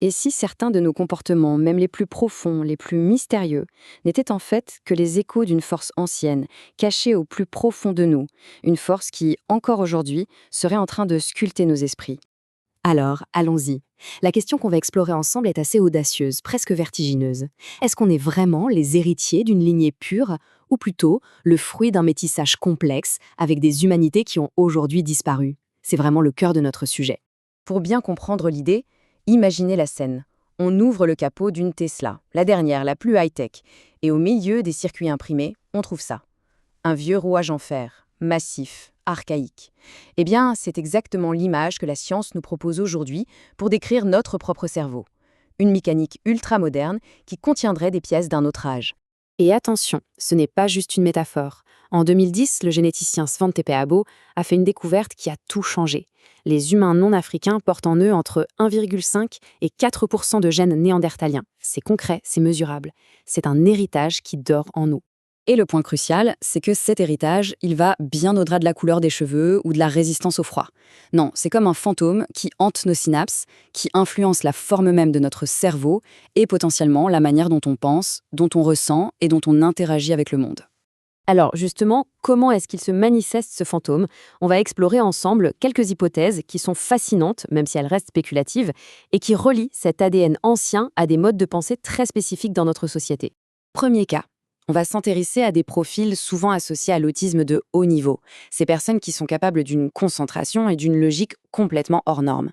Et si certains de nos comportements, même les plus profonds, les plus mystérieux, n'étaient en fait que les échos d'une force ancienne, cachée au plus profond de nous, une force qui, encore aujourd'hui, serait en train de sculpter nos esprits? Alors, allons-y. La question qu'on va explorer ensemble est assez audacieuse, presque vertigineuse. Est-ce qu'on est vraiment les héritiers d'une lignée pure, ou plutôt le fruit d'un métissage complexe avec des humanités qui ont aujourd'hui disparu? C'est vraiment le cœur de notre sujet. Pour bien comprendre l'idée, imaginez la scène. On ouvre le capot d'une Tesla, la dernière, la plus high-tech, et au milieu des circuits imprimés, on trouve ça. Un vieux rouage en fer, massif, archaïque. Eh bien, c'est exactement l'image que la science nous propose aujourd'hui pour décrire notre propre cerveau. Une mécanique ultra-moderne qui contiendrait des pièces d'un autre âge. Et attention, ce n'est pas juste une métaphore. En 2010, le généticien Svante Pääbo a fait une découverte qui a tout changé. Les humains non africains portent en eux entre 1,5 et 4% de gènes néandertaliens. C'est concret, c'est mesurable. C'est un héritage qui dort en nous. Et le point crucial, c'est que cet héritage, il va bien au-delà de la couleur des cheveux ou de la résistance au froid. Non, c'est comme un fantôme qui hante nos synapses, qui influence la forme même de notre cerveau et potentiellement la manière dont on pense, dont on ressent et dont on interagit avec le monde. Alors justement, comment est-ce qu'il se manifeste ce fantôme? On va explorer ensemble quelques hypothèses qui sont fascinantes, même si elles restent spéculatives, et qui relient cet ADN ancien à des modes de pensée très spécifiques dans notre société. Premier cas. On va s'intéresser à des profils souvent associés à l'autisme de haut niveau, ces personnes qui sont capables d'une concentration et d'une logique complètement hors norme.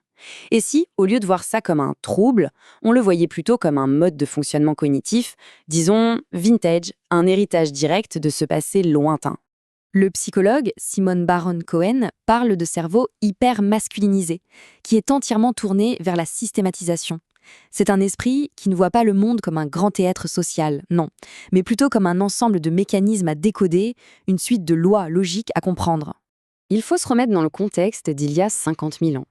Et si, au lieu de voir ça comme un trouble, on le voyait plutôt comme un mode de fonctionnement cognitif, disons vintage, un héritage direct de ce passé lointain? Le psychologue Simone Baron-Cohen parle de cerveau hyper masculinisé, qui est entièrement tourné vers la systématisation. C'est un esprit qui ne voit pas le monde comme un grand théâtre social, non, mais plutôt comme un ensemble de mécanismes à décoder, une suite de lois logiques à comprendre. Il faut se remettre dans le contexte d'il y a 50 000 ans.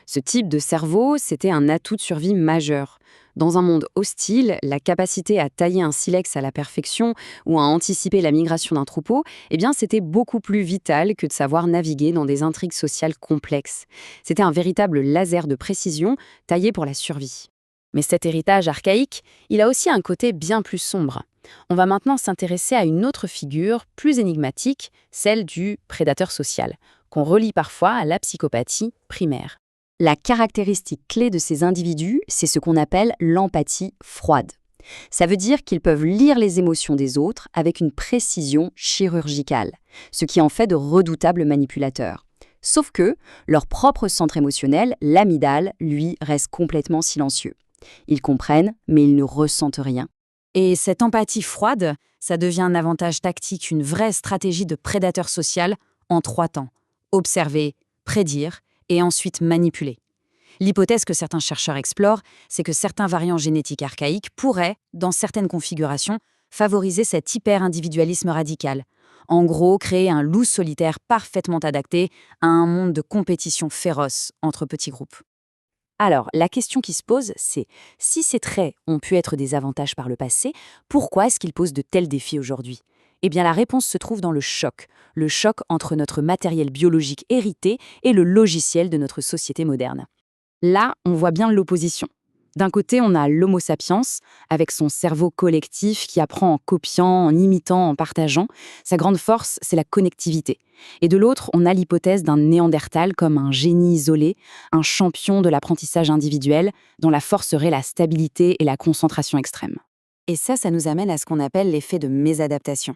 Ce type de cerveau, c'était un atout de survie majeur. Dans un monde hostile, la capacité à tailler un silex à la perfection ou à anticiper la migration d'un troupeau, eh bien, c'était beaucoup plus vital que de savoir naviguer dans des intrigues sociales complexes. C'était un véritable laser de précision taillé pour la survie. Mais cet héritage archaïque, il a aussi un côté bien plus sombre. On va maintenant s'intéresser à une autre figure plus énigmatique, celle du prédateur social, qu'on relie parfois à la psychopathie primaire. La caractéristique clé de ces individus, c'est ce qu'on appelle l'empathie froide. Ça veut dire qu'ils peuvent lire les émotions des autres avec une précision chirurgicale, ce qui en fait de redoutables manipulateurs. Sauf que leur propre centre émotionnel, l'amygdale, lui, reste complètement silencieux. Ils comprennent, mais ils ne ressentent rien. Et cette empathie froide, ça devient un avantage tactique, une vraie stratégie de prédateur social en 3 temps. Observer, prédire et ensuite manipuler. L'hypothèse que certains chercheurs explorent, c'est que certains variants génétiques archaïques pourraient, dans certaines configurations, favoriser cet hyper-individualisme radical. En gros, créer un loup solitaire parfaitement adapté à un monde de compétition féroce entre petits groupes. Alors, la question qui se pose, c'est si ces traits ont pu être des avantages par le passé, pourquoi est-ce qu'ils posent de tels défis aujourd'hui? Eh bien, la réponse se trouve dans le choc entre notre matériel biologique hérité et le logiciel de notre société moderne. Là, on voit bien l'opposition. D'un côté, on a l'Homo sapiens, avec son cerveau collectif qui apprend en copiant, en imitant, en partageant. Sa grande force, c'est la connectivité. Et de l'autre, on a l'hypothèse d'un Néandertal comme un génie isolé, un champion de l'apprentissage individuel, dont la force serait la stabilité et la concentration extrême. Et ça nous amène à ce qu'on appelle l'effet de mésadaptation.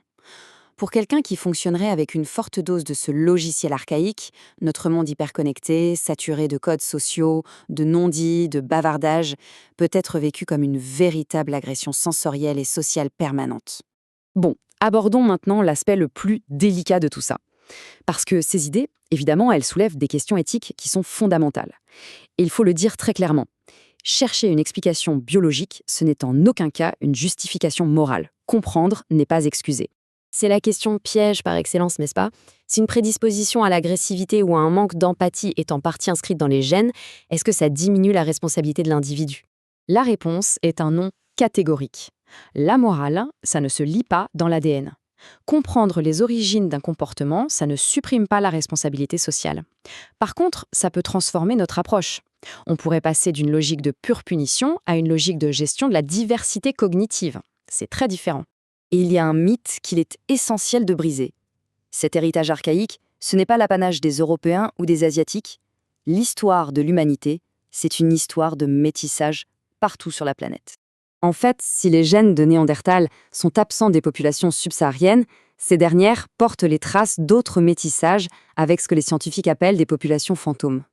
Pour quelqu'un qui fonctionnerait avec une forte dose de ce logiciel archaïque, notre monde hyperconnecté, saturé de codes sociaux, de non-dits, de bavardages, peut être vécu comme une véritable agression sensorielle et sociale permanente. Bon, abordons maintenant l'aspect le plus délicat de tout ça. Parce que ces idées, évidemment, elles soulèvent des questions éthiques qui sont fondamentales. Et il faut le dire très clairement. Chercher une explication biologique, ce n'est en aucun cas une justification morale. Comprendre n'est pas excuser. C'est la question piège par excellence, n'est-ce pas? Si une prédisposition à l'agressivité ou à un manque d'empathie est en partie inscrite dans les gènes, est-ce que ça diminue la responsabilité de l'individu? La réponse est un non catégorique. La morale, ça ne se lit pas dans l'ADN. Comprendre les origines d'un comportement, ça ne supprime pas la responsabilité sociale. Par contre, ça peut transformer notre approche. On pourrait passer d'une logique de pure punition à une logique de gestion de la diversité cognitive. C'est très différent. Et il y a un mythe qu'il est essentiel de briser. Cet héritage archaïque, ce n'est pas l'apanage des Européens ou des Asiatiques. L'histoire de l'humanité, c'est une histoire de métissage partout sur la planète. En fait, si les gènes de Néandertal sont absents des populations subsahariennes, ces dernières portent les traces d'autres métissages avec ce que les scientifiques appellent des populations fantômes.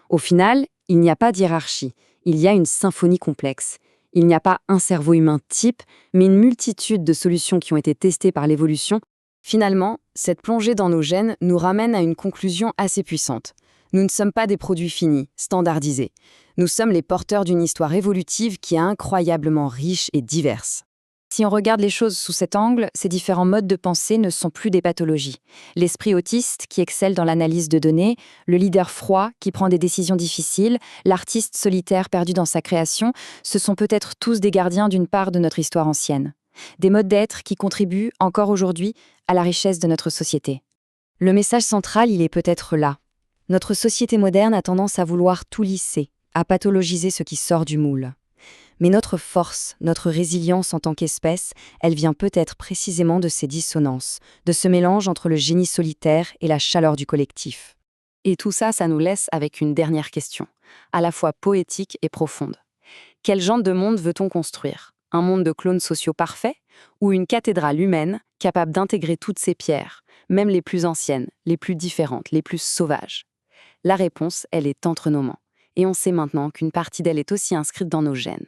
Au final, il n'y a pas d'hiérarchie, il y a une symphonie complexe. Il n'y a pas un cerveau humain type, mais une multitude de solutions qui ont été testées par l'évolution. Finalement, cette plongée dans nos gènes nous ramène à une conclusion assez puissante. Nous ne sommes pas des produits finis, standardisés. Nous sommes les porteurs d'une histoire évolutive qui est incroyablement riche et diverse. Si on regarde les choses sous cet angle, ces différents modes de pensée ne sont plus des pathologies. L'esprit autiste qui excelle dans l'analyse de données, le leader froid qui prend des décisions difficiles, l'artiste solitaire perdu dans sa création, ce sont peut-être tous des gardiens d'une part de notre histoire ancienne. Des modes d'être qui contribuent, encore aujourd'hui, à la richesse de notre société. Le message central, il est peut-être là. Notre société moderne a tendance à vouloir tout lisser, à pathologiser ce qui sort du moule. Mais notre force, notre résilience en tant qu'espèce, elle vient peut-être précisément de ces dissonances, de ce mélange entre le génie solitaire et la chaleur du collectif. Et tout ça, ça nous laisse avec une dernière question, à la fois poétique et profonde. Quel genre de monde veut-on construire? Un monde de clones sociaux parfaits? Ou une cathédrale humaine capable d'intégrer toutes ces pierres, même les plus anciennes, les plus différentes, les plus sauvages? La réponse, elle est entre nos mains. Et on sait maintenant qu'une partie d'elle est aussi inscrite dans nos gènes.